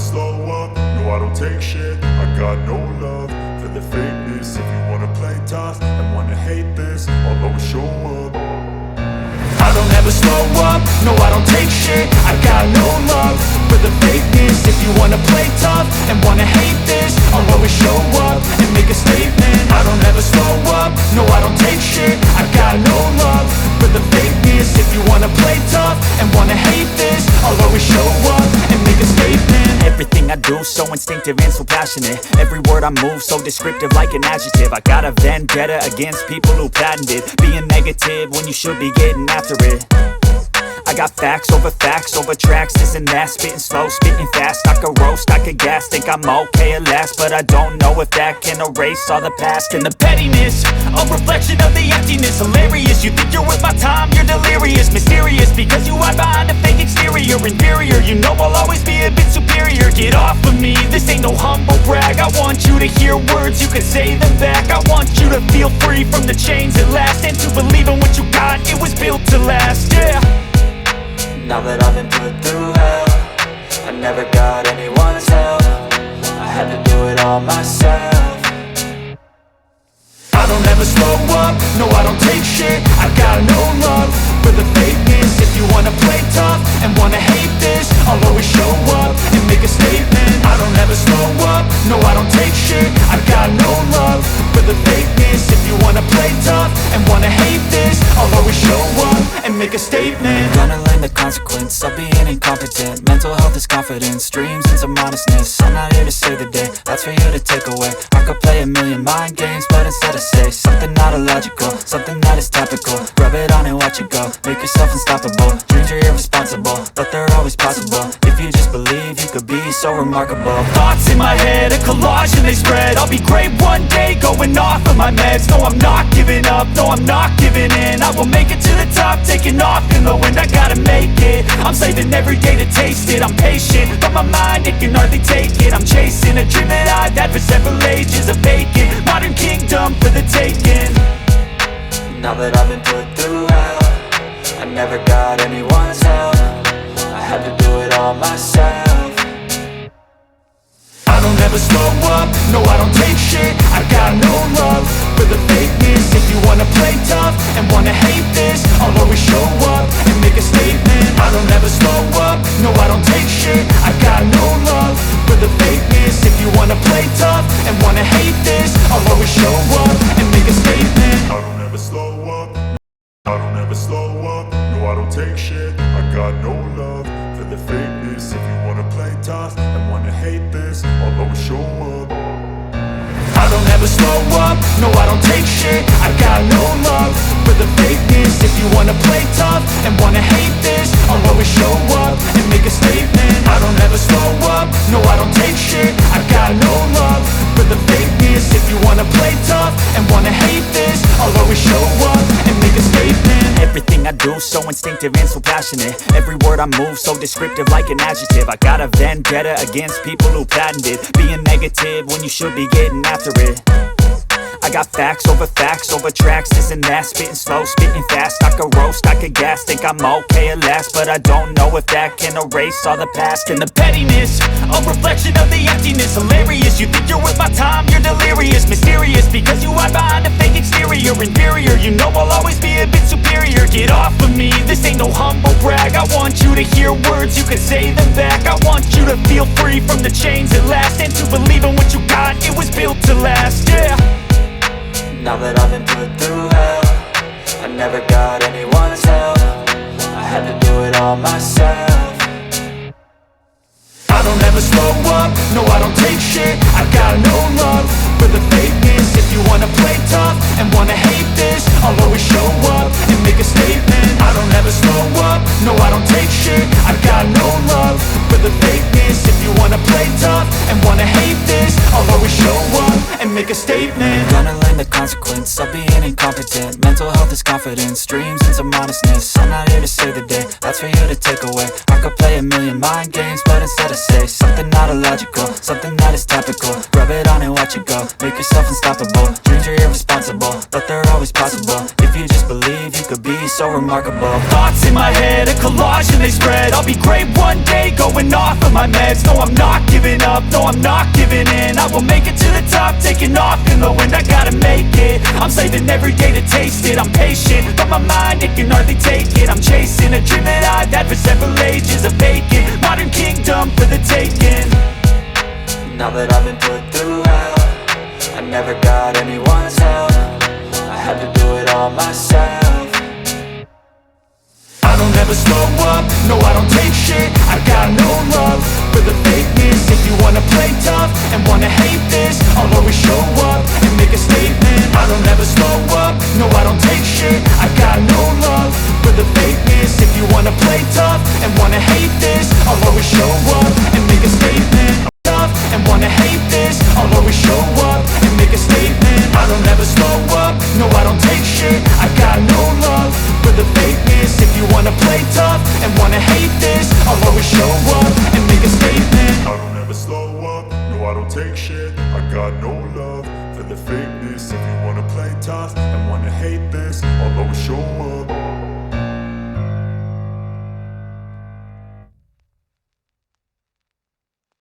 slow up, no I don't take shit. I got no love for the fakeness. If you wanna play tough and wanna hate this, I'll always show up. I don't ever slow up, no I don't take shit. I got no love for the fakeness. If you wanna play tough and wanna hate this, I'll always show up and make a statement. I don't ever slow up, no I don't take shit. I got no love for the fakeness. If you wanna play tough and wanna hate this, I'll always show up and make a statement. Everything I do so instinctive and so passionate. Every word I move so descriptive like an adjective. I got a vendetta against people who patented being negative when you should be getting after it. I got facts over tracks, this and that. Spitting slow, spitting fast, I could roast, I could gas. Think I'm okay at last, but I don't know if that can erase all the past. And the pettiness, a reflection of the emptiness. Hilarious, you think you're worth my time, you're delirious. Mysterious, because you hide behind a fake exterior. Inferior, you know I'll always be a bit superior. Get off of me, this ain't no humble brag. I want you to hear words, you can say them back. I want you to feel free from the chains at last, and to believe in what you got, it was built to last, yeah. Now that I've been put through hell, I never got anyone's help. I had to do it all myself. I don't ever slow up, no I don't take shit. I got no love for the fakeness. If you wanna play tough and wanna hate this, I'll always show up and make a statement. I don't ever slow up, no I don't take shit. I got no love for the fakeness. If you wanna play tough and wanna hate this, I'll always show up and make a statement. Gonna learn the consequence of being incompetent. Mental health is confidence, dreams and some honestness. I'm not here to save the day, that's for you to take away. I could play a million mind games, but instead I say something not illogical, something that is topical. Rub it on and watch it go, make yourself unstoppable. Dreams are irresponsible, but they're always possible. If you just believe, you could be so remarkable. Thoughts in my head, a collage and they spread. I'll be great one day, going off of my meds. No, I'm not giving up, no, I'm not giving in. I will make it to the top, taking off in the wind. I gotta make it, I'm saving every day to taste it. I'm patient, but my mind, it can hardly take it. I'm chasing a dream that I've had for several ages. A vacant, modern kingdom for the taking. Now that I've been put through hell, I never got anyone's help. I had to do it all myself. I don't ever slow up, no I don't take shit. I got no love for the fakeness. If you wanna play tough and wanna hate this, I'll always show up and make a statement. I don't ever slow up, no I don't take shit. I got no love for the fakeness. If you wanna play tough and wanna hate this, I'll always show up and make a statement. I don't ever slow up, I don't ever slow up, no I don't take shit. I got no love for the fakeness. If you wanna play tough and wanna hate this, I'll always show up. I don't ever slow up, no I don't take shit. I got no love for the fakeness. If you wanna play tough and wanna hate this, I'll always show up and make a statement. I don't ever slow up, no I don't take shit. I got no love for the fakeness. If you wanna play tough and wanna hate this, I'll always show up and make a statement. Everything I do so instinctive and so passionate. Every word I move so descriptive like an adjective. I got a vendetta against people who patented being negative when you should be getting after it. I got facts over tracks, this and that. Spitting slow, spitting fast, I could roast, I could gas. Think I'm okay at last, but I don't know if that can erase all the past. And the pettiness, a reflection of the emptiness. Hilarious, you think you're worth my time, you're delirious. Mysterious, because you hide behind a fake exterior. Inferior, you know I'll always be a bit superior. Get off of me, this ain't no humble brag. I want you to hear words, you can say them back. I want you to feel free from the chains at last, and to believe in what you got, it was built to last, yeah. Now that I've been put through hell, I never got anyone's help. I had to do it all myself. I don't ever slow up, no I don't take shit. I got no love for the fakeness. If you wanna play tough and wanna hate this, I'll always show up and make a statement. I don't ever slow up, no I don't take shit. I got no love for the fakeness. If you wanna play tough and wanna hate this, I'll always show up and make a statement. Gonna learn the consequence of being incompetent. Mental health is confidence, dreams and some honestness. I'm not here to save the day, that's for you to take away. I could play a million mind games, but instead I say something not illogical, something that is topical. Rub it on and watch it go, make yourself unstoppable. Dreams are irresponsible, but they're always possible. If you just believe, you could be so so remarkable. Thoughts in my head, a collage and they spread. I'll be great one day, going off of my meds. No, I'm not giving up, no, I'm not giving in. I will make it to the top, taking off in the wind. I gotta make it, I'm saving every day to taste it. I'm patient, but my mind, it can hardly take it. I'm chasing a dream that I've had for several ages. A vacant, modern kingdom for the taking. Now that I've been put through hell, I never got anyone's help. I had to do it all myself. I don't ever slow up, no I don't take shit. I got no love for the fakeness. If you wanna play tough and wanna hate this, I'll always show up and make a statement. I don't ever slow up, no I don't take shit. I got no love for the fakeness. If you wanna play tough and wanna hate this, I'll always show up and make a statement. Tough and wanna hate this, I'll always show up and make a statement. I don't ever slow up, no I don't take shit. I got no love for the fakeness. If you wanna play tough and wanna hate this, I'll always show up and make a statement. I don't ever slow up, no I don't take shit. I got no love for the fakeness. If you wanna play tough and wanna hate this, I'll always show up.